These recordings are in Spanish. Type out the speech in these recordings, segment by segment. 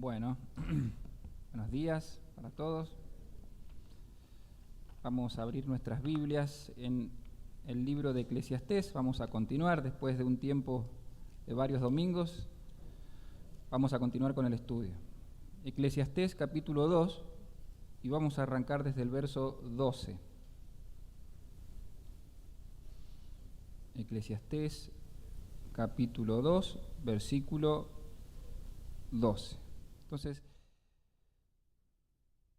Bueno, buenos días para todos. Vamos a abrir nuestras Biblias en el libro de Eclesiastés. Vamos a continuar después de un tiempo de varios domingos. Vamos a continuar con el estudio. Eclesiastés capítulo 2 y vamos a arrancar desde el verso 12. Eclesiastés capítulo 2, versículo 12. Entonces,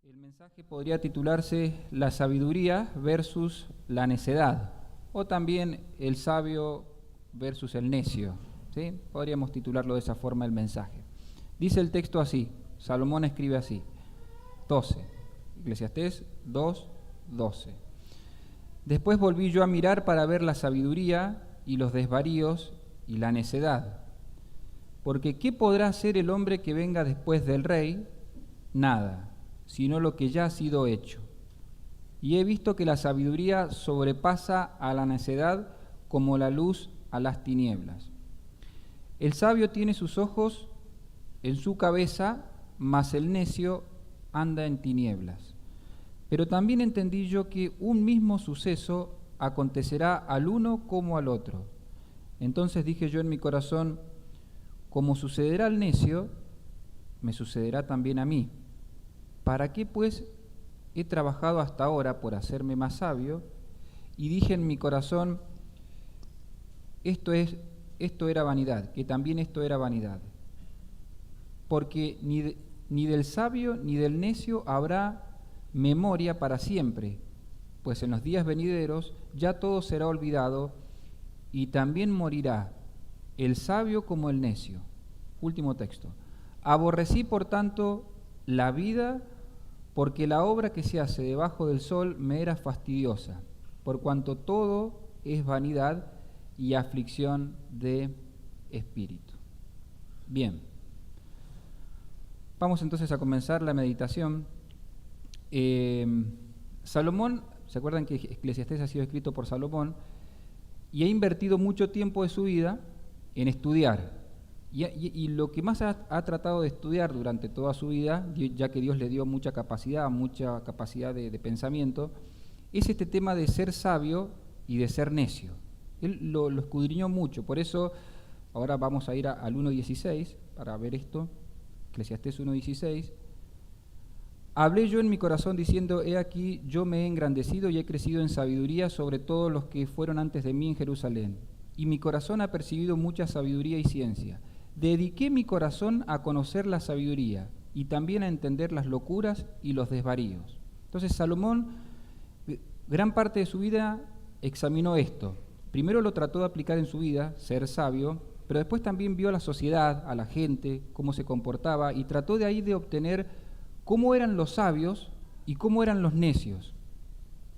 el mensaje podría titularse La sabiduría versus la necedad, o también el sabio versus el necio, ¿sí? Podríamos titularlo de esa forma el mensaje. Dice el texto así, Salomón escribe así, 12, Eclesiastés 2, 12. Después volví yo a mirar para ver la sabiduría y los desvaríos y la necedad. Porque ¿qué podrá hacer el hombre que venga después del rey? Nada, sino lo que ya ha sido hecho. Y he visto que la sabiduría sobrepasa a la necedad como la luz a las tinieblas. El sabio tiene sus ojos en su cabeza, mas el necio anda en tinieblas. Pero también entendí yo que un mismo suceso acontecerá al uno como al otro. Entonces dije yo en mi corazón, como sucederá al necio, me sucederá también a mí. ¿Para qué, pues, he trabajado hasta ahora por hacerme más sabio? Y dije en mi corazón, esto era vanidad, que también esto era vanidad. Porque ni del sabio ni del necio habrá memoria para siempre, pues en los días venideros ya todo será olvidado y también morirá el sabio como el necio. Último texto. Aborrecí, por tanto, la vida, porque la obra que se hace debajo del sol me era fastidiosa, por cuanto todo es vanidad y aflicción de espíritu. Bien. Vamos entonces a comenzar la meditación. Salomón, ¿se acuerdan que Eclesiastés ha sido escrito por Salomón? Y ha invertido mucho tiempo de su vida en estudiar. Y lo que más ha tratado de estudiar durante toda su vida, ya que Dios le dio mucha capacidad de pensamiento, es este tema de ser sabio y de ser necio. Él lo escudriñó mucho, por eso ahora vamos a ir al 1.16 para ver esto, Eclesiastés 1.16. Hablé yo en mi corazón diciendo, he aquí yo me he engrandecido y he crecido en sabiduría sobre todos los que fueron antes de mí en Jerusalén. Y mi corazón ha percibido mucha sabiduría y ciencia. Dediqué mi corazón a conocer la sabiduría y también a entender las locuras y los desvaríos. Entonces Salomón, gran parte de su vida examinó esto. Primero lo trató de aplicar en su vida, ser sabio, pero después también vio a la sociedad, a la gente, cómo se comportaba y trató de ahí de obtener cómo eran los sabios y cómo eran los necios.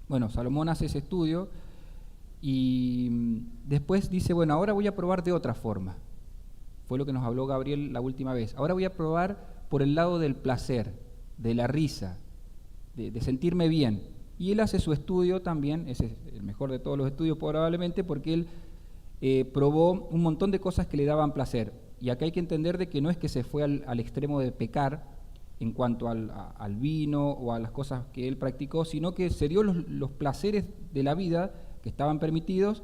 Bueno, Salomón hace ese estudio y después dice, bueno, ahora voy a probar de otra forma. Fue lo que nos habló Gabriel la última vez. Ahora voy a probar por el lado del placer, de la risa, de sentirme bien. Y él hace su estudio también, ese es el mejor de todos los estudios probablemente, porque él probó un montón de cosas que le daban placer. Y acá hay que entender de que no es que se fue al extremo de pecar en cuanto al vino o a las cosas que él practicó, sino que se dio los placeres de la vida que estaban permitidos,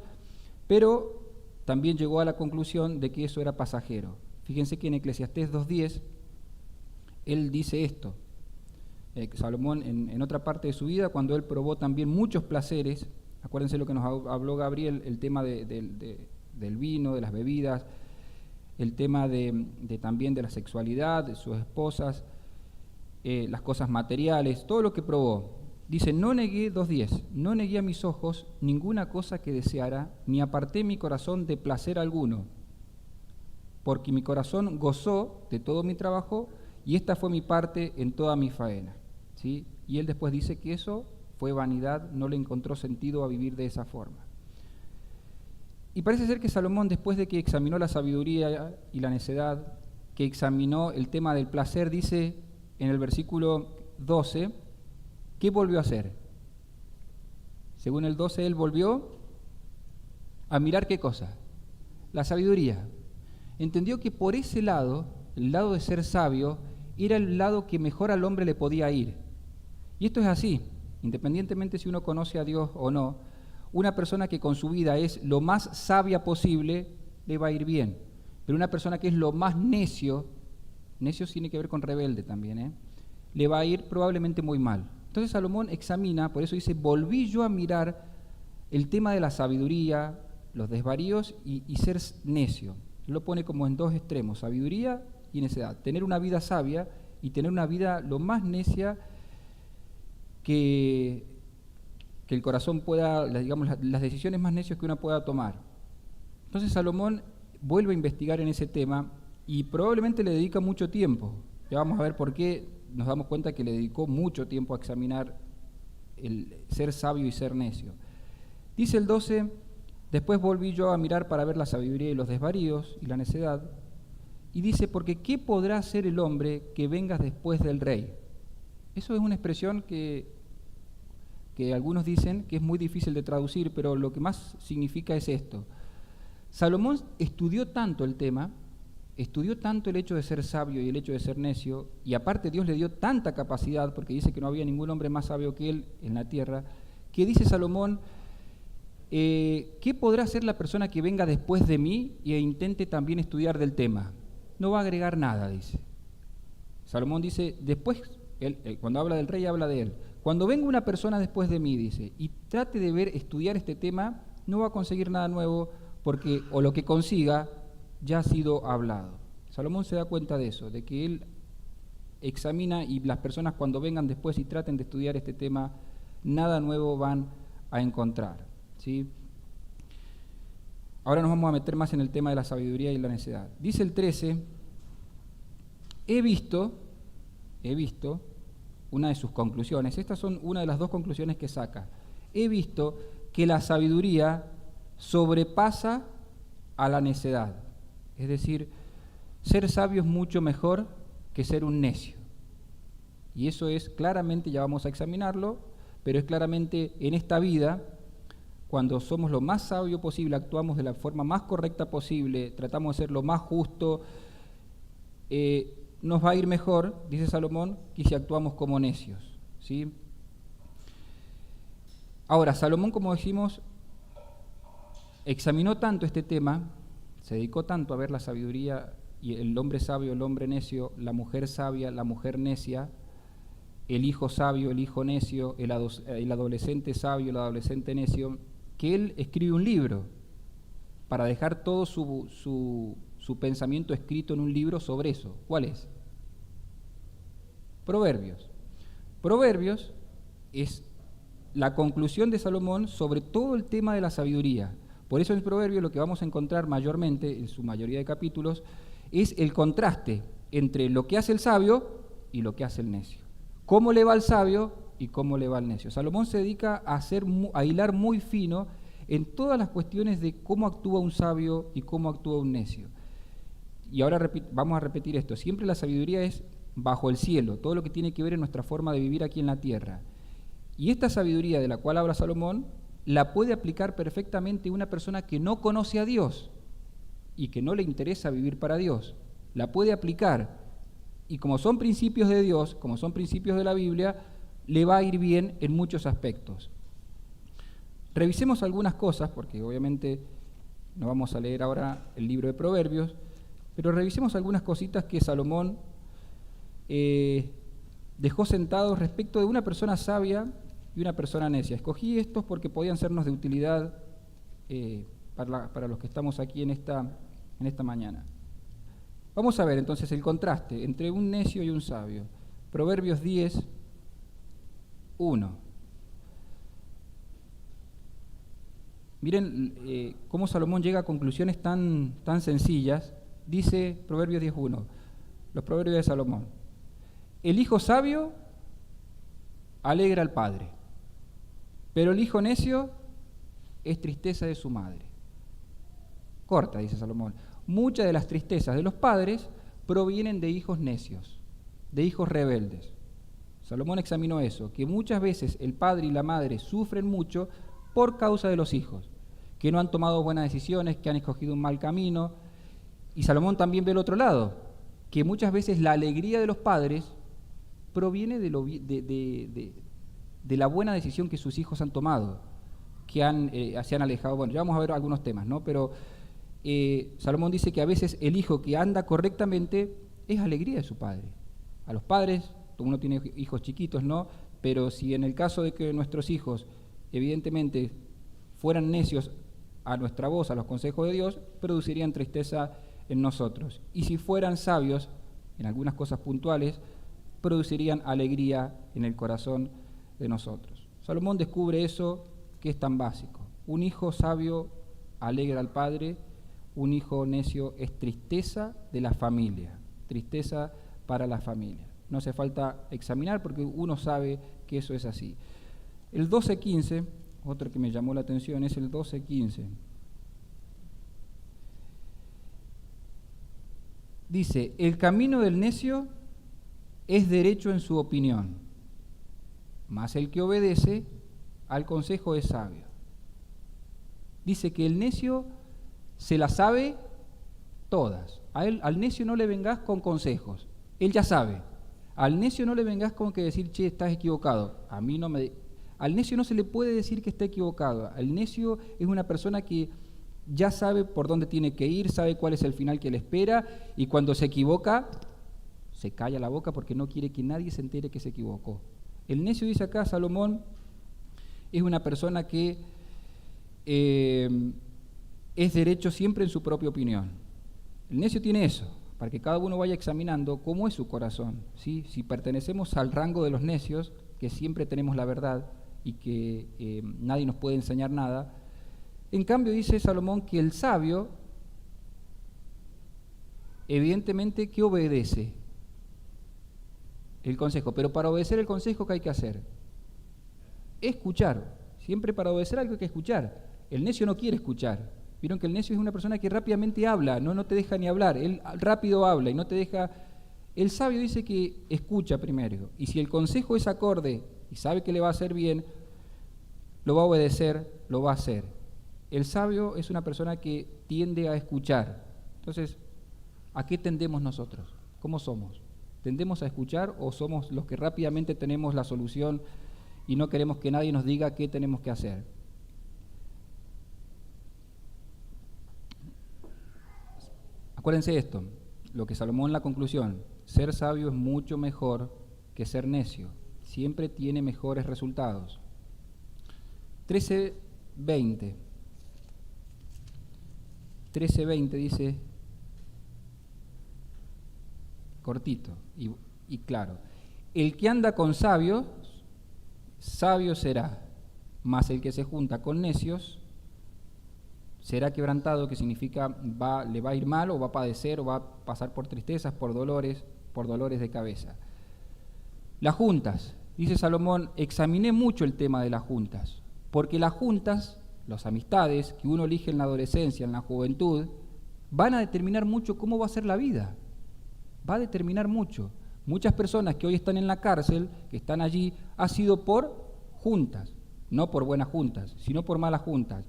pero también llegó a la conclusión de que eso era pasajero. Fíjense que en Eclesiastés 2.10 él dice esto. Salomón en otra parte de su vida, cuando él probó también muchos placeres, acuérdense lo que nos habló Gabriel, el tema del vino, de las bebidas, el tema también de la sexualidad, de sus esposas, las cosas materiales, todo lo que probó. Dice, no negué, 2.10, no negué a mis ojos ninguna cosa que deseara, ni aparté mi corazón de placer alguno, porque mi corazón gozó de todo mi trabajo, y esta fue mi parte en toda mi faena. ¿Sí? Y él después dice que eso fue vanidad, no le encontró sentido a vivir de esa forma. Y parece ser que Salomón, después de que examinó la sabiduría y la necedad, que examinó el tema del placer, dice en el versículo 12, ¿qué volvió a hacer? Según el 12, él volvió a mirar ¿qué cosa? La sabiduría. Entendió que por ese lado, el lado de ser sabio, era el lado que mejor al hombre le podía ir. Y esto es así, independientemente si uno conoce a Dios o no, una persona que con su vida es lo más sabia posible, le va a ir bien. Pero una persona que es lo más necio tiene que ver con rebelde también, le va a ir probablemente muy mal. Entonces Salomón examina, por eso dice, volví yo a mirar el tema de la sabiduría, los desvaríos y ser necio. Lo pone como en dos extremos, sabiduría y necedad. Tener una vida sabia y tener una vida lo más necia que el corazón pueda, digamos, las decisiones más necias que uno pueda tomar. Entonces Salomón vuelve a investigar en ese tema y probablemente le dedica mucho tiempo. Ya vamos a ver por qué nos damos cuenta que le dedicó mucho tiempo a examinar el ser sabio y ser necio. Dice el 12, después volví yo a mirar para ver la sabiduría y los desvaríos y la necedad, y dice, porque ¿qué podrá hacer el hombre que venga después del rey? Eso es una expresión que algunos dicen que es muy difícil de traducir, pero lo que más significa es esto. Salomón estudió tanto el tema, estudió tanto el hecho de ser sabio y el hecho de ser necio, y aparte Dios le dio tanta capacidad, porque dice que no había ningún hombre más sabio que él en la tierra, que dice Salomón, ¿qué podrá hacer la persona que venga después de mí e intente también estudiar del tema? No va a agregar nada, dice. Salomón dice, después, cuando habla del rey, habla de él. Cuando venga una persona después de mí, dice, y trate de estudiar este tema, no va a conseguir nada nuevo, porque o lo que consiga ya ha sido hablado. Salomón se da cuenta de eso, de que él examina y las personas cuando vengan después y traten de estudiar este tema, nada nuevo van a encontrar, ¿sí? Ahora nos vamos a meter más en el tema de la sabiduría y la necedad. Dice el 13, he visto una de sus conclusiones, estas son una de las dos conclusiones que saca, he visto que la sabiduría sobrepasa a la necedad, es decir, ser sabio es mucho mejor que ser un necio, y eso es claramente, ya vamos a examinarlo, pero es claramente en esta vida, cuando somos lo más sabio posible, actuamos de la forma más correcta posible, tratamos de ser lo más justo, nos va a ir mejor, dice Salomón, que si actuamos como necios, ¿sí? Ahora, Salomón, como decimos, examinó tanto este tema, se dedicó tanto a ver la sabiduría y el hombre sabio, el hombre necio, la mujer sabia, la mujer necia, el hijo sabio, el hijo necio, el adolescente sabio, el adolescente necio, que él escribe un libro para dejar todo su pensamiento escrito en un libro sobre eso. ¿Cuál es? Proverbios. Proverbios es la conclusión de Salomón sobre todo el tema de la sabiduría. Por eso en Proverbios lo que vamos a encontrar mayormente, en su mayoría de capítulos, es el contraste entre lo que hace el sabio y lo que hace el necio. Cómo le va al sabio y cómo le va al necio. Salomón se dedica a hilar muy fino en todas las cuestiones de cómo actúa un sabio y cómo actúa un necio. Y ahora vamos a repetir esto, siempre la sabiduría es bajo el cielo, todo lo que tiene que ver en nuestra forma de vivir aquí en la tierra. Y esta sabiduría de la cual habla Salomón, la puede aplicar perfectamente una persona que no conoce a Dios y que no le interesa vivir para Dios. La puede aplicar y como son principios de Dios, como son principios de la Biblia, le va a ir bien en muchos aspectos. Revisemos algunas cosas, porque obviamente no vamos a leer ahora el libro de Proverbios, pero revisemos algunas cositas que Salomón dejó sentados respecto de una persona sabia y una persona necia. Escogí estos porque podían sernos de utilidad para los que estamos aquí en esta mañana. Vamos a ver entonces el contraste entre un necio y un sabio. Proverbios 10, 1. Miren cómo Salomón llega a conclusiones tan sencillas. Dice Proverbios 10.1, los proverbios de Salomón. El hijo sabio alegra al padre, pero el hijo necio es tristeza de su madre. Corta, dice Salomón. Muchas de las tristezas de los padres provienen de hijos necios, de hijos rebeldes. Salomón examinó eso, que muchas veces el padre y la madre sufren mucho por causa de los hijos, que no han tomado buenas decisiones, que han escogido un mal camino. Y Salomón también ve el otro lado, que muchas veces la alegría de los padres proviene de la buena decisión que sus hijos han tomado, que se han alejado. Bueno, ya vamos a ver algunos temas, ¿no? Pero Salomón dice que a veces el hijo que anda correctamente es alegría de su padre. A los padres, uno tiene hijos chiquitos, ¿no? Pero si en el caso de que nuestros hijos, evidentemente, fueran necios a nuestra voz, a los consejos de Dios, producirían tristeza en nosotros. Y si fueran sabios, en algunas cosas puntuales, producirían alegría en el corazón de nosotros. Salomón descubre eso que es tan básico. Un hijo sabio alegra al padre, un hijo necio es tristeza de la familia, tristeza para la familia. No hace falta examinar porque uno sabe que eso es así. El 12:15, otro que me llamó la atención, es el 12:15. Dice, el camino del necio es derecho en su opinión, mas el que obedece al consejo es sabio. Dice que el necio se las sabe todas. Al necio no le vengas con consejos, él ya sabe. Al necio no le vengas con que decir, che, estás equivocado. Al necio no se le puede decir que está equivocado. Al necio es una persona que ya sabe por dónde tiene que ir, sabe cuál es el final que le espera, y cuando se equivoca, se calla la boca porque no quiere que nadie se entere que se equivocó. El necio, dice acá Salomón, es una persona que es derecho siempre en su propia opinión. El necio tiene eso, para que cada uno vaya examinando cómo es su corazón, ¿sí? Si pertenecemos al rango de los necios, que siempre tenemos la verdad y que nadie nos puede enseñar nada. En cambio, dice Salomón que el sabio, evidentemente, que obedece el consejo. Pero para obedecer el consejo, ¿qué hay que hacer? Escuchar. Siempre para obedecer algo hay que escuchar. El necio no quiere escuchar. Vieron que el necio es una persona que rápidamente habla, no te deja ni hablar. Él rápido habla y no te deja. El sabio dice que escucha primero. Y si el consejo es acorde y sabe que le va a hacer bien, lo va a obedecer, lo va a hacer. El sabio es una persona que tiende a escuchar. Entonces, ¿a qué tendemos nosotros? ¿Cómo somos? ¿Tendemos a escuchar o somos los que rápidamente tenemos la solución y no queremos que nadie nos diga qué tenemos que hacer? Acuérdense esto, lo que Salomón, la conclusión, ser sabio es mucho mejor que ser necio, siempre tiene mejores resultados. 13:20 dice, cortito y claro, el que anda con sabios, sabio será, mas el que se junta con necios será quebrantado, que significa le va a ir mal o va a padecer o va a pasar por tristezas, por dolores de cabeza. Las juntas, dice Salomón, examiné mucho el tema de las juntas, porque las juntas, las amistades que uno elige en la adolescencia, en la juventud, van a determinar mucho cómo va a ser la vida, va a determinar mucho. Muchas personas que hoy están en la cárcel, que están allí, ha sido por juntas, no por buenas juntas, sino por malas juntas.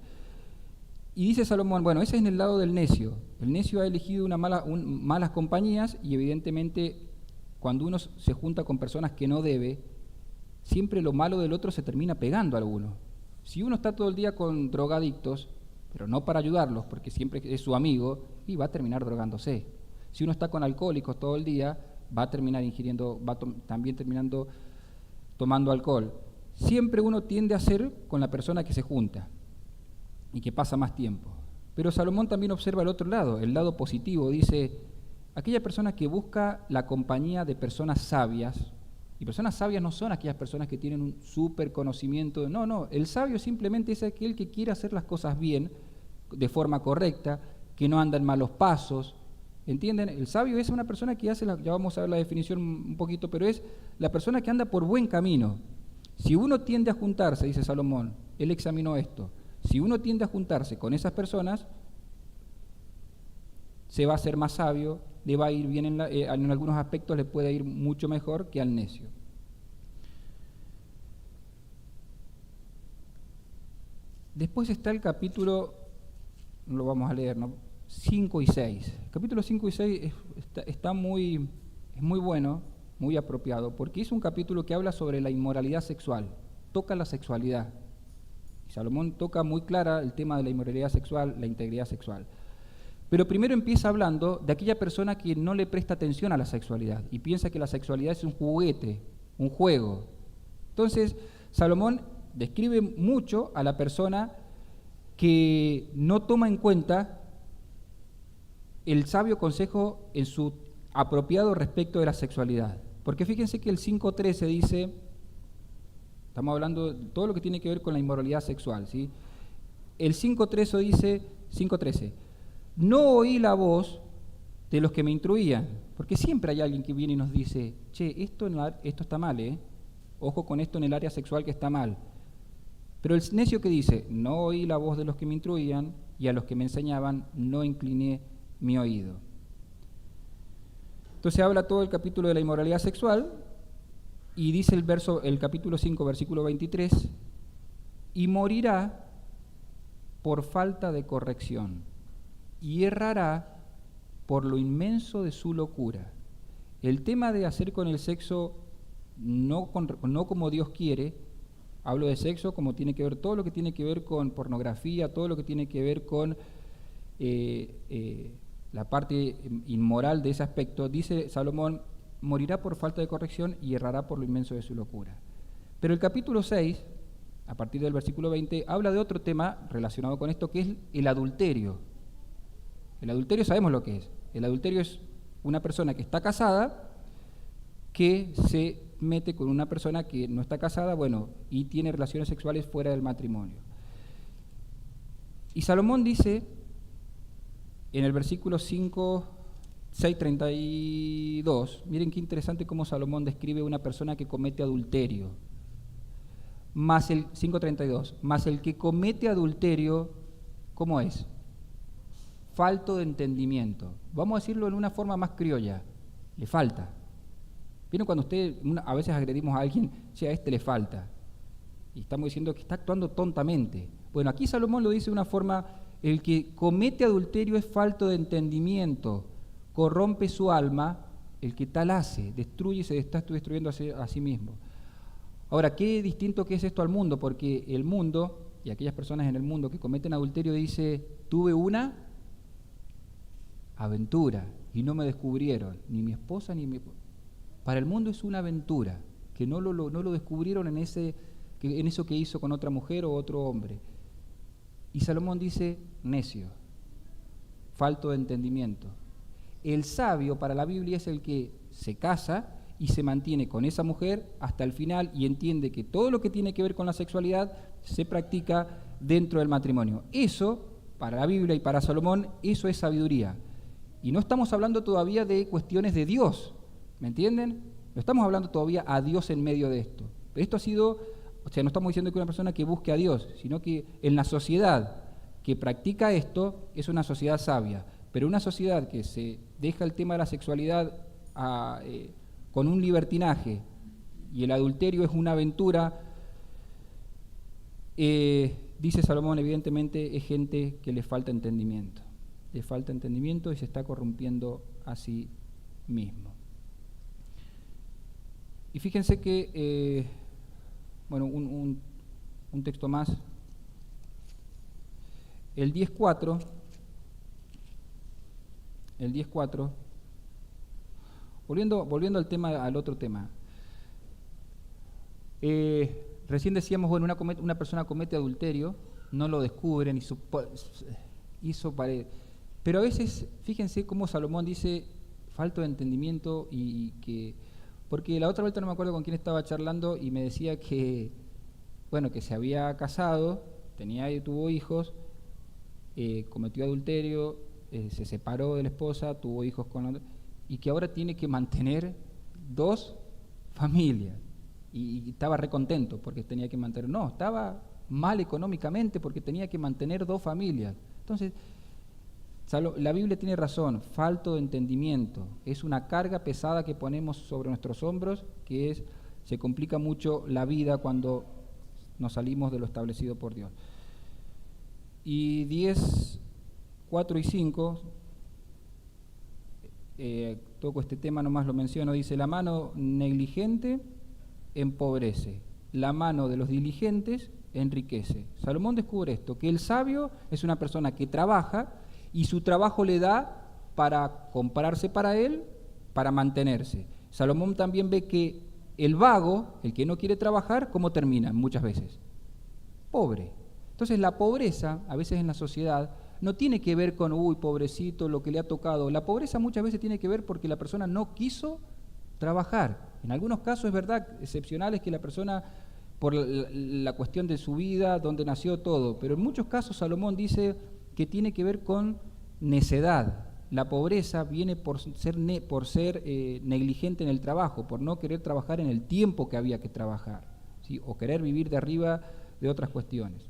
Y dice Salomón, bueno, ese es en el lado del necio. El necio ha elegido malas compañías y evidentemente cuando uno se junta con personas que no debe, siempre lo malo del otro se termina pegando a uno. Si uno está todo el día con drogadictos, pero no para ayudarlos, porque siempre es su amigo, y va a terminar drogándose. Si uno está con alcohólicos todo el día, va a terminar ingiriendo, también terminando tomando alcohol. Siempre uno tiende a ser con la persona que se junta y que pasa más tiempo. Pero Salomón también observa el otro lado, el lado positivo. Dice, aquella persona que busca la compañía de personas sabias, y personas sabias no son aquellas personas que tienen un súper conocimiento, no, el sabio simplemente es aquel que quiere hacer las cosas bien, de forma correcta, que no anda en malos pasos, ¿entienden? El sabio es una persona que hace, ya vamos a ver la definición un poquito, pero es la persona que anda por buen camino. Si uno tiende a juntarse, dice Salomón, él examinó esto, si uno tiende a juntarse con esas personas, se va a hacer más sabio, le va a ir bien en algunos aspectos le puede ir mucho mejor que al necio. Después está el capítulo, no lo vamos a leer, ¿no? 5 y 6. Capítulo 5 y 6 es muy bueno, muy apropiado, porque es un capítulo que habla sobre la inmoralidad sexual, toca la sexualidad. Y Salomón toca muy clara el tema de la inmoralidad sexual, la integridad sexual. Pero primero empieza hablando de aquella persona que no le presta atención a la sexualidad y piensa que la sexualidad es un juguete, un juego. Entonces, Salomón describe mucho a la persona que no toma en cuenta el sabio consejo en su apropiado respecto de la sexualidad. Porque fíjense que el 5.13 dice, estamos hablando de todo lo que tiene que ver con la inmoralidad sexual, ¿sí? El 5.13 dice, 5.13, no oí la voz de los que me instruían, porque siempre hay alguien que viene y nos dice, che, esto está mal, ojo con esto en el área sexual que está mal. Pero el necio que dice, no oí la voz de los que me instruían, y a los que me enseñaban no incliné mi oído. Entonces habla todo el capítulo de la inmoralidad sexual, y dice el capítulo 5, versículo 23, y morirá por falta de corrección, y errará por lo inmenso de su locura. El tema de hacer con el sexo no como Dios quiere, hablo de sexo como tiene que ver todo lo que tiene que ver con pornografía, todo lo que tiene que ver con la parte inmoral de ese aspecto, dice Salomón, morirá por falta de corrección y errará por lo inmenso de su locura. Pero el capítulo 6, a partir del versículo 20, habla de otro tema relacionado con esto, que es el adulterio. El adulterio sabemos lo que es. El adulterio es una persona que está casada, que se mete con una persona que no está casada, y tiene relaciones sexuales fuera del matrimonio. Y Salomón dice, en el versículo 6:32, miren qué interesante cómo Salomón describe una persona que comete adulterio. Más el 5:32, más el que comete adulterio, ¿cómo es? Falto de entendimiento. Vamos a decirlo en una forma más criolla, le falta. ¿Vieron cuando a veces agredimos a alguien, a este le falta? Y estamos diciendo que está actuando tontamente. Bueno, aquí Salomón lo dice de una forma, el que comete adulterio es falto de entendimiento, corrompe su alma, el que tal hace, destruye y se está destruyendo a sí mismo. Ahora, qué distinto que es esto al mundo, porque el mundo, y aquellas personas en el mundo que cometen adulterio, dice, tuve una aventura y no me descubrieron, ni mi esposa ni mi esposa. Para el mundo es una aventura, que no lo descubrieron en eso que hizo con otra mujer o otro hombre. Y Salomón dice, necio, falto de entendimiento. El sabio para la Biblia es el que se casa y se mantiene con esa mujer hasta el final y entiende que todo lo que tiene que ver con la sexualidad se practica dentro del matrimonio. Eso, para la Biblia y para Salomón, eso es sabiduría. Y no estamos hablando todavía de cuestiones de Dios, ¿me entienden? No estamos hablando todavía a Dios en medio de esto. Esto ha sido, no estamos diciendo que una persona que busque a Dios, sino que en la sociedad que practica esto es una sociedad sabia. Pero una sociedad que se deja el tema de la sexualidad con un libertinaje y el adulterio es una aventura, dice Salomón, evidentemente es gente que le falta entendimiento. Le falta entendimiento y se está corrompiendo a sí mismo. Y fíjense que, un texto más, el 10.4, volviendo al otro tema, recién decíamos, una persona comete adulterio, no lo descubren hizo pared. Pero a veces, fíjense cómo Salomón dice falta de entendimiento porque la otra vuelta no me acuerdo con quién estaba charlando y me decía que se había casado, tuvo hijos, cometió adulterio, se separó de la esposa, tuvo hijos con la otra, y que ahora tiene que mantener 2 familias. Y estaba recontento porque tenía que mantener, estaba mal económicamente porque tenía que mantener 2 familias. Entonces, la Biblia tiene razón, falto de entendimiento, es una carga pesada que ponemos sobre nuestros hombros, se complica mucho la vida cuando nos salimos de lo establecido por Dios. Y 4 y 5, toco este tema, nomás lo menciono, dice: la mano negligente empobrece, la mano de los diligentes enriquece. Salomón descubre esto, que el sabio es una persona que trabaja y su trabajo le da para comprarse para él, para mantenerse. Salomón también ve que el vago, el que no quiere trabajar, ¿cómo termina muchas veces? Pobre. Entonces la pobreza, a veces en la sociedad, no tiene que ver con, uy, pobrecito, lo que le ha tocado. La pobreza muchas veces tiene que ver porque la persona no quiso trabajar. En algunos casos es verdad, excepcionales, que la persona, por la cuestión de su vida, donde nació, todo, pero en muchos casos Salomón dice que tiene que ver con necedad. La pobreza viene por ser negligente en el trabajo, por no querer trabajar en el tiempo que había que trabajar, ¿sí? O querer vivir de arriba de otras cuestiones.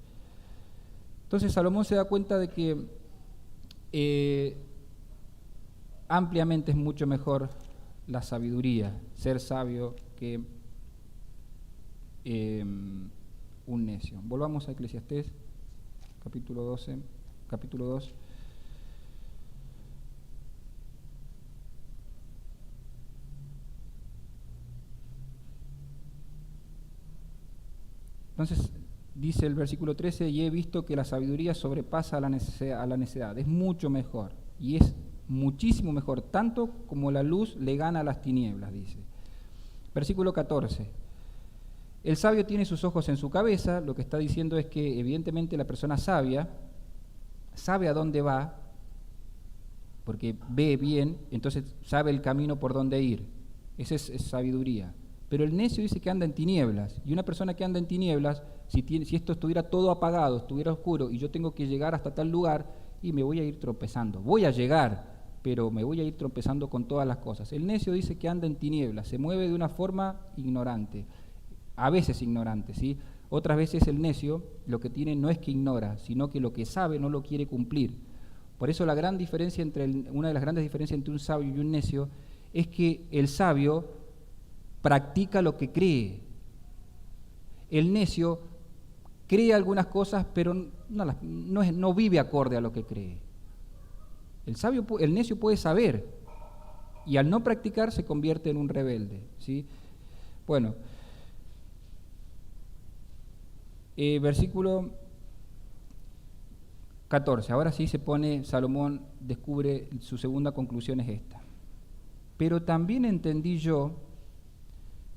Entonces Salomón se da cuenta de que ampliamente es mucho mejor la sabiduría, ser sabio, que un necio. Volvamos a Eclesiastés, capítulo 2. Entonces dice el versículo 13: y he visto que la sabiduría sobrepasa a la necedad, es mucho mejor, y es muchísimo mejor, tanto como la luz le gana a las tinieblas, dice. Versículo 14: el sabio tiene sus ojos en su cabeza. Lo que está diciendo es que evidentemente la persona sabia sabe a dónde va, porque ve bien, entonces sabe el camino por dónde ir. Esa es sabiduría. Pero el necio dice que anda en tinieblas, y una persona que anda en tinieblas, si esto estuviera todo apagado, estuviera oscuro, y yo tengo que llegar hasta tal lugar, y me voy a ir tropezando. Voy a llegar, pero me voy a ir tropezando con todas las cosas. El necio dice que anda en tinieblas, se mueve de una forma ignorante, a veces ignorante, ¿sí? Otras veces el necio lo que tiene no es que ignora, sino que lo que sabe no lo quiere cumplir. Por eso una de las grandes diferencias entre un sabio y un necio es que el sabio practica lo que cree. El necio cree algunas cosas, pero no vive acorde a lo que cree. El necio puede saber, y al no practicar se convierte en un rebelde, ¿sí? Bueno, versículo 14. Ahora sí Salomón descubre su segunda conclusión, es esta: pero también entendí yo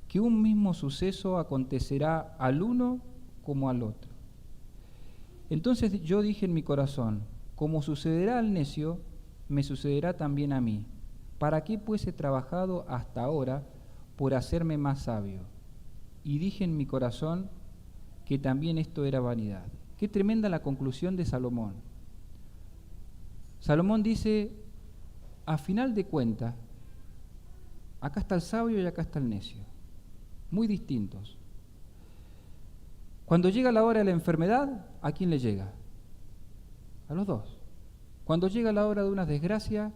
que un mismo suceso acontecerá al uno como al otro. Entonces yo dije en mi corazón: como sucederá al necio, me sucederá también a mí. ¿Para qué pues he trabajado hasta ahora por hacerme más sabio? Y dije en mi corazón que también esto era vanidad. Qué tremenda la conclusión de Salomón. Salomón dice: a final de cuentas, acá está el sabio y acá está el necio, muy distintos. Cuando llega la hora de la enfermedad, ¿a quién le llega? A los dos. Cuando llega la hora de una desgracia,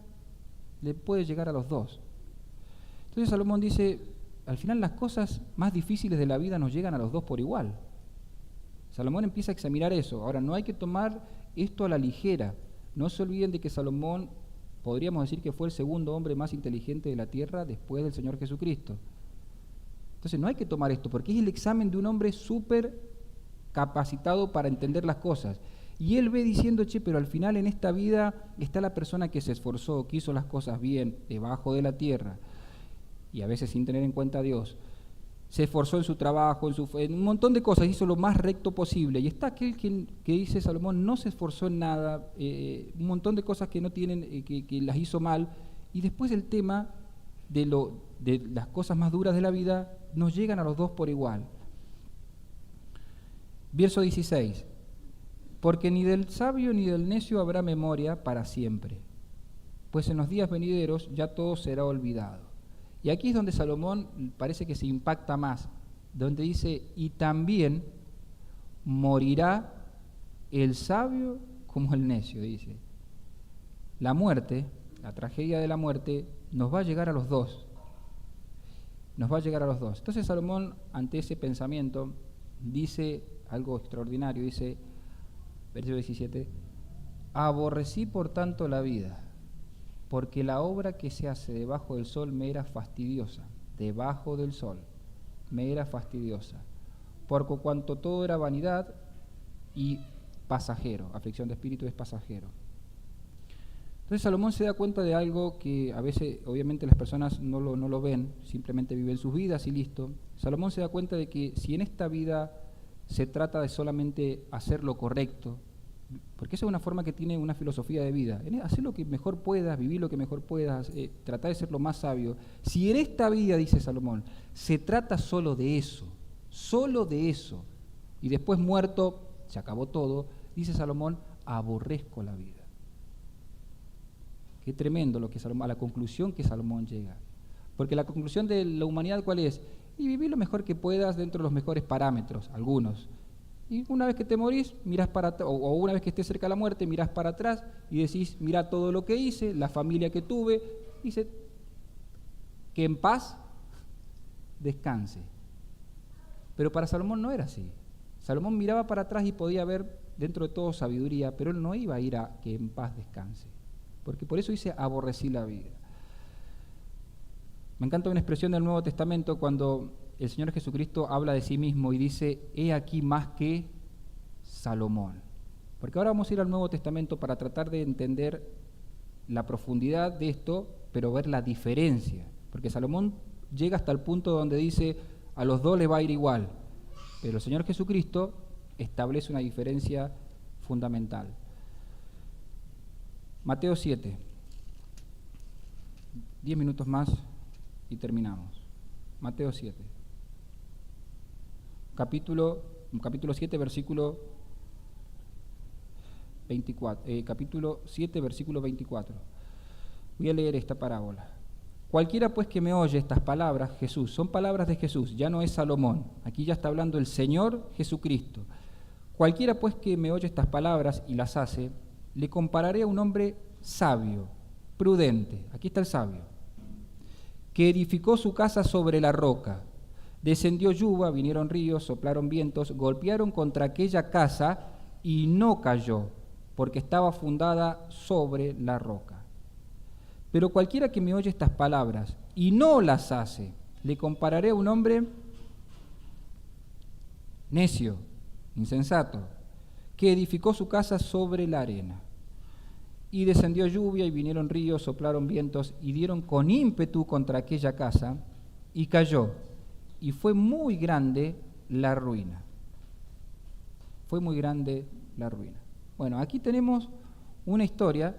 le puede llegar a los dos. Entonces Salomón dice: al final las cosas más difíciles de la vida nos llegan a los dos por igual. Salomón empieza a examinar eso. Ahora, no hay que tomar esto a la ligera. No se olviden de que Salomón, podríamos decir que fue el segundo hombre más inteligente de la tierra después del Señor Jesucristo. Entonces no hay que tomar esto, porque es el examen de un hombre súper capacitado para entender las cosas. Y él ve diciendo: pero al final en esta vida está la persona que se esforzó, que hizo las cosas bien, debajo de la tierra, y a veces sin tener en cuenta a Dios. Se esforzó en su trabajo, en un montón de cosas, hizo lo más recto posible. Y está aquel que dice Salomón, no se esforzó en nada, un montón de cosas que no tienen, que las hizo mal. Y después el tema de las cosas más duras de la vida nos llegan a los dos por igual. Verso 16: porque ni del sabio ni del necio habrá memoria para siempre, pues en los días venideros ya todo será olvidado. Y aquí es donde Salomón parece que se impacta más, donde dice: y también morirá el sabio como el necio, dice. La muerte, la tragedia de la muerte, nos va a llegar a los dos. Nos va a llegar a los dos. Entonces Salomón, ante ese pensamiento, dice algo extraordinario, dice, versículo 17: Aborrecí por tanto la vida, porque la obra que se hace debajo del sol me era fastidiosa, debajo del sol me era fastidiosa, porque cuanto todo era vanidad y pasajero, aflicción de espíritu es pasajero. Entonces Salomón se da cuenta de algo que a veces obviamente las personas no lo ven, simplemente viven sus vidas y listo. Salomón se da cuenta de que si en esta vida se trata de solamente hacer lo correcto, porque esa es una forma que tiene una filosofía de vida, hacer lo que mejor puedas, vivir lo que mejor puedas, tratar de ser lo más sabio. Si en esta vida, dice Salomón, se trata solo de eso, y después muerto, se acabó todo, dice Salomón, aborrezco la vida. Qué tremendo lo que Salomón, a la conclusión que Salomón llega. Porque la conclusión de la humanidad, ¿cuál es? Y vivir lo mejor que puedas dentro de los mejores parámetros, algunos. Y una vez que te morís, mirás para o una vez que estés cerca de la muerte, mirás para atrás y decís, mirá todo lo que hice, la familia que tuve, dice, que en paz descanse. Pero para Salomón no era así. Salomón miraba para atrás y podía ver dentro de todo sabiduría, pero él no iba a ir a que en paz descanse. Porque por eso dice, aborrecí la vida. Me encanta una expresión del Nuevo Testamento cuando el Señor Jesucristo habla de sí mismo y dice, he aquí más que Salomón. Porque ahora vamos a ir al Nuevo Testamento para tratar de entender la profundidad de esto, pero ver la diferencia. Porque Salomón llega hasta el punto donde dice, a los dos les va a ir igual. Pero el Señor Jesucristo establece una diferencia fundamental. Mateo 7. 10 minutos más y terminamos. Mateo 7. Capítulo 7, versículo 24. Capítulo 7, versículo 24. Voy a leer esta parábola. Cualquiera pues que me oye estas palabras, Jesús, son palabras de Jesús, ya no es Salomón, aquí ya está hablando el Señor Jesucristo. Cualquiera pues que me oye estas palabras y las hace, le compararé a un hombre sabio, prudente, aquí está el sabio, que edificó su casa sobre la roca. Descendió lluvia, vinieron ríos, soplaron vientos, golpearon contra aquella casa y no cayó, porque estaba fundada sobre la roca. Pero cualquiera que me oye estas palabras y no las hace, le compararé a un hombre necio, insensato, que edificó su casa sobre la arena. Y descendió lluvia y vinieron ríos, soplaron vientos y dieron con ímpetu contra aquella casa y cayó. Y fue muy grande la ruina. Fue muy grande la ruina. Bueno, aquí tenemos una historia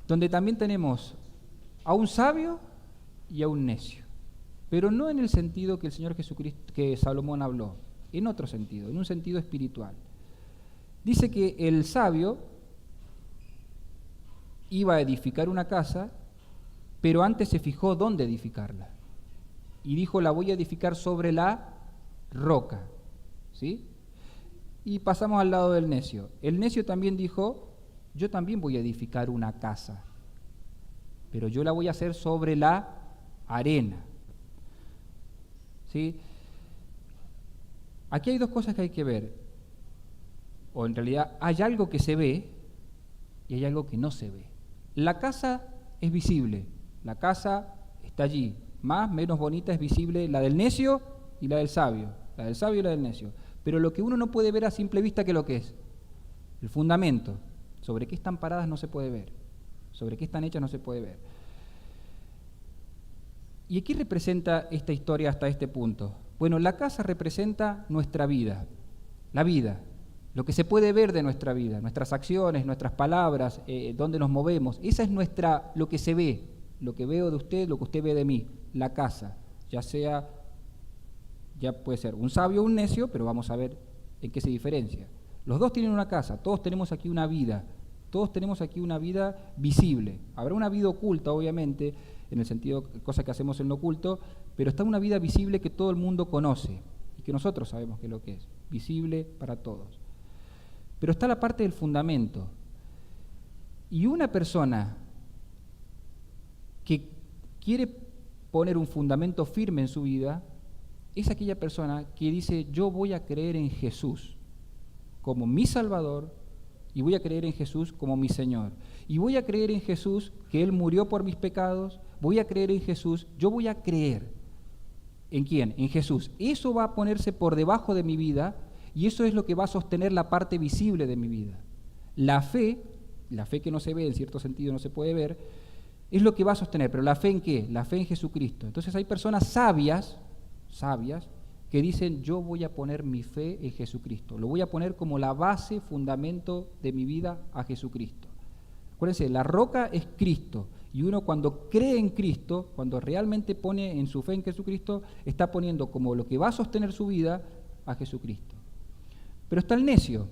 donde también tenemos a un sabio y a un necio, pero no en el sentido que el Señor Jesucristo, que Salomón habló, en otro sentido, en un sentido espiritual. Dice que el sabio iba a edificar una casa, pero antes se fijó dónde edificarla. Y dijo, la voy a edificar sobre la roca. ¿Sí? Y pasamos al lado del necio. El necio también dijo, yo también voy a edificar una casa, pero yo la voy a hacer sobre la arena. ¿Sí? Aquí hay dos cosas que hay que ver. O en realidad hay algo que se ve y hay algo que no se ve. La casa es visible, la casa está allí, más, menos bonita es visible la del necio y la del sabio, la del sabio y la del necio. Pero lo que uno no puede ver a simple vista, ¿qué es lo que es? El fundamento. Sobre qué están paradas no se puede ver, sobre qué están hechas no se puede ver. ¿Y qué representa esta historia hasta este punto? Bueno, la casa representa nuestra vida, la vida, lo que se puede ver de nuestra vida, nuestras acciones, nuestras palabras, dónde nos movemos. Esa es lo que se ve, lo que veo de usted, lo que usted ve de mí, la casa, ya puede ser un sabio o un necio, pero vamos a ver en qué se diferencia. Los dos tienen una casa, todos tenemos aquí una vida, todos tenemos aquí una vida visible. Habrá una vida oculta, obviamente, en el sentido, cosa que hacemos en lo oculto, pero está una vida visible que todo el mundo conoce y que nosotros sabemos qué es lo que es, visible para todos. Pero está la parte del fundamento. Y una persona que quiere poner un fundamento firme en su vida es aquella persona que dice, yo voy a creer en Jesús como mi Salvador y voy a creer en Jesús como mi Señor. Y voy a creer en Jesús que Él murió por mis pecados, voy a creer en Jesús, yo voy a creer. ¿En quién? En Jesús. Eso va a ponerse por debajo de mi vida y eso es lo que va a sostener la parte visible de mi vida. La fe que no se ve, en cierto sentido no se puede ver, es lo que va a sostener. ¿Pero la fe en qué? La fe en Jesucristo. Entonces hay personas sabias, que dicen, yo voy a poner mi fe en Jesucristo. Lo voy a poner como la base, fundamento de mi vida a Jesucristo. Acuérdense, la roca es Cristo. Y uno cuando cree en Cristo, cuando realmente pone en su fe en Jesucristo, está poniendo como lo que va a sostener su vida a Jesucristo. Pero está el necio.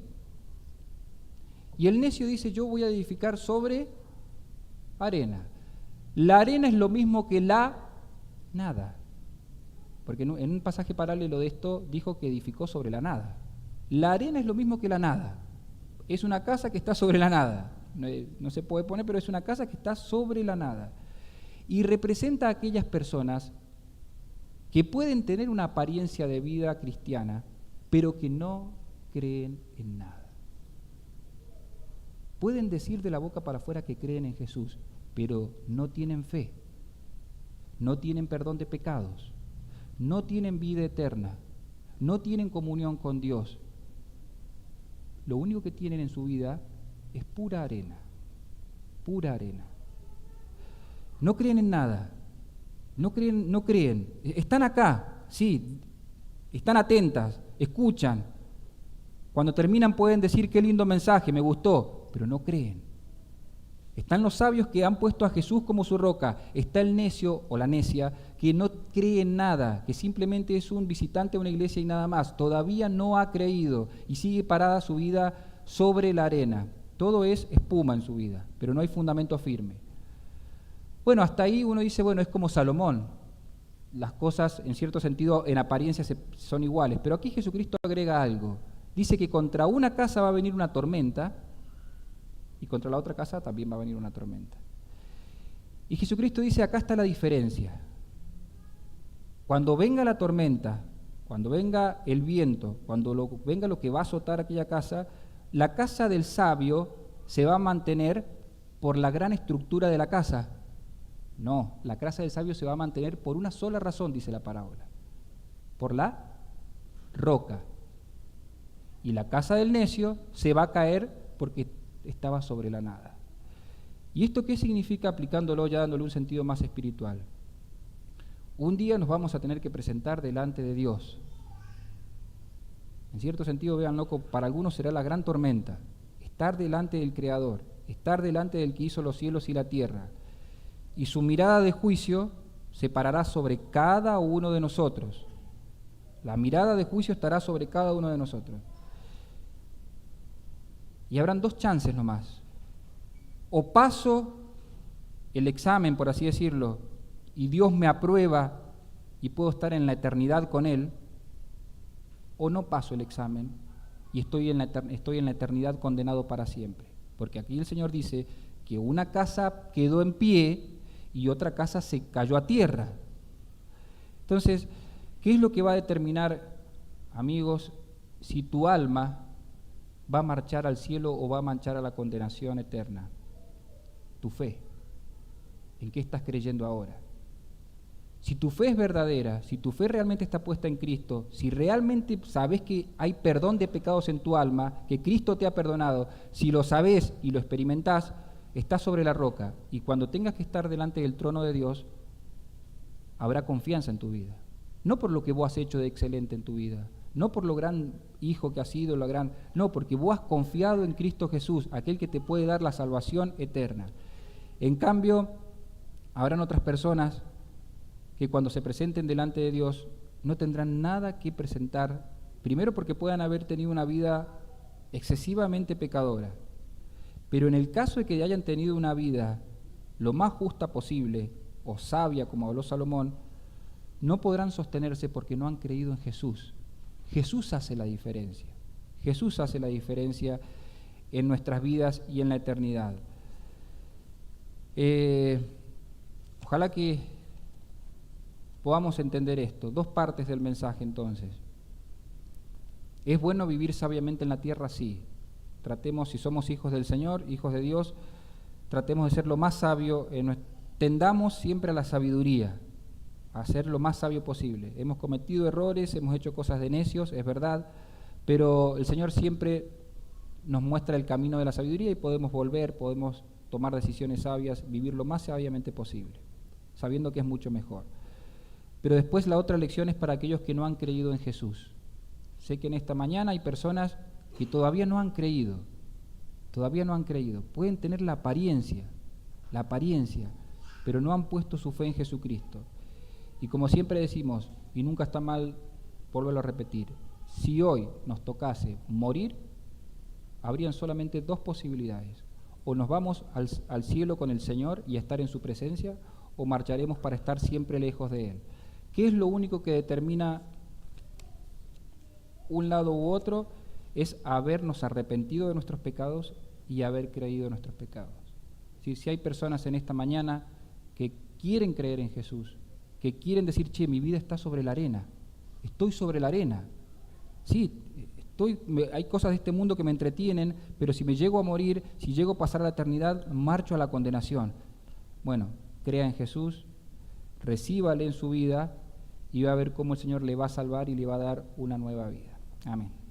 Y el necio dice, yo voy a edificar sobre arena. La arena es lo mismo que la nada. Porque en un pasaje paralelo de esto dijo que edificó sobre la nada. La arena es lo mismo que la nada. Es una casa que está sobre la nada. No se puede poner, pero es una casa que está sobre la nada. Y representa a aquellas personas que pueden tener una apariencia de vida cristiana, pero que no creen en nada. Pueden decir de la boca para afuera que creen en Jesús, pero no tienen fe, no tienen perdón de pecados, no tienen vida eterna, no tienen comunión con Dios. Lo único que tienen en su vida es pura arena, pura arena. No creen en nada, no creen. Están acá, sí, están atentas, escuchan. Cuando terminan pueden decir qué lindo mensaje, me gustó, pero no creen. Están los sabios que han puesto a Jesús como su roca. Está el necio o la necia que no cree en nada, que simplemente es un visitante a una iglesia y nada más. Todavía no ha creído y sigue parada su vida sobre la arena. Todo es espuma en su vida, pero no hay fundamento firme. Bueno, hasta ahí uno dice, bueno, es como Salomón. Las cosas, en cierto sentido, en apariencia son iguales. Pero aquí Jesucristo agrega algo. Dice que contra una casa va a venir una tormenta y contra la otra casa también va a venir una tormenta. Y Jesucristo dice, acá está la diferencia. Cuando venga la tormenta, cuando venga el viento, venga lo que va a azotar aquella casa, la casa del sabio se va a mantener por la gran estructura de la casa. No, la casa del sabio se va a mantener por una sola razón, dice la parábola, por la roca. Y la casa del necio se va a caer porque estaba sobre la nada. ¿Y esto qué significa aplicándolo, ya dándole un sentido más espiritual? Un día nos vamos a tener que presentar delante de Dios. En cierto sentido, véanlo, para algunos será la gran tormenta, estar delante del Creador, estar delante del que hizo los cielos y la tierra, y su mirada de juicio se parará sobre cada uno de nosotros. La mirada de juicio estará sobre cada uno de nosotros. Y habrán dos chances nomás. O paso el examen, por así decirlo, y Dios me aprueba y puedo estar en la eternidad con Él, o no paso el examen y estoy en la eternidad condenado para siempre. Porque aquí el Señor dice que una casa quedó en pie y otra casa se cayó a tierra. Entonces, ¿qué es lo que va a determinar, amigos, si tu alma va a marchar al cielo o va a marchar a la condenación eterna? Tu fe. ¿En qué estás creyendo ahora? Si tu fe es verdadera, si tu fe realmente está puesta en Cristo, si realmente sabes que hay perdón de pecados en tu alma, que Cristo te ha perdonado, si lo sabes y lo experimentás, estás sobre la roca y cuando tengas que estar delante del trono de Dios, habrá confianza en tu vida. No por lo que vos has hecho de excelente en tu vida, no por lo gran hijo que has sido, no, porque vos has confiado en Cristo Jesús, aquel que te puede dar la salvación eterna. En cambio, habrán otras personas que cuando se presenten delante de Dios no tendrán nada que presentar, primero porque puedan haber tenido una vida excesivamente pecadora, pero en el caso de que hayan tenido una vida lo más justa posible, o sabia, como habló Salomón, no podrán sostenerse porque no han creído en Jesús. Jesús hace la diferencia. Jesús hace la diferencia en nuestras vidas y en la eternidad. Ojalá que podamos entender esto. Dos partes del mensaje entonces. ¿Es bueno vivir sabiamente en la tierra? Sí. tratemos, si somos hijos del Señor, hijos de Dios, tratemos de ser lo más sabio, tendamos siempre a la sabiduría, a ser lo más sabio posible. Hemos cometido errores, hemos hecho cosas de necios, es verdad, pero el Señor siempre nos muestra el camino de la sabiduría y podemos volver, podemos tomar decisiones sabias, vivir lo más sabiamente posible, sabiendo que es mucho mejor. Pero después la otra lección es para aquellos que no han creído en Jesús. Sé que en esta mañana hay personas que todavía no han creído, pueden tener la apariencia, pero no han puesto su fe en Jesucristo. Y como siempre decimos, y nunca está mal volverlo a repetir, si hoy nos tocase morir, habrían solamente dos posibilidades: o nos vamos al cielo con el Señor y a estar en su presencia, o marcharemos para estar siempre lejos de Él. ¿Qué es lo único que determina un lado u otro? Es habernos arrepentido de nuestros pecados y haber creído en nuestros pecados. Si hay personas en esta mañana que quieren creer en Jesús, que quieren decir, che, mi vida está sobre la arena, estoy sobre la arena, sí, hay cosas de este mundo que me entretienen, pero si me llego a morir, si llego a pasar a la eternidad, marcho a la condenación. Bueno, crea en Jesús, recíbale en su vida y va a ver cómo el Señor le va a salvar y le va a dar una nueva vida. Amén.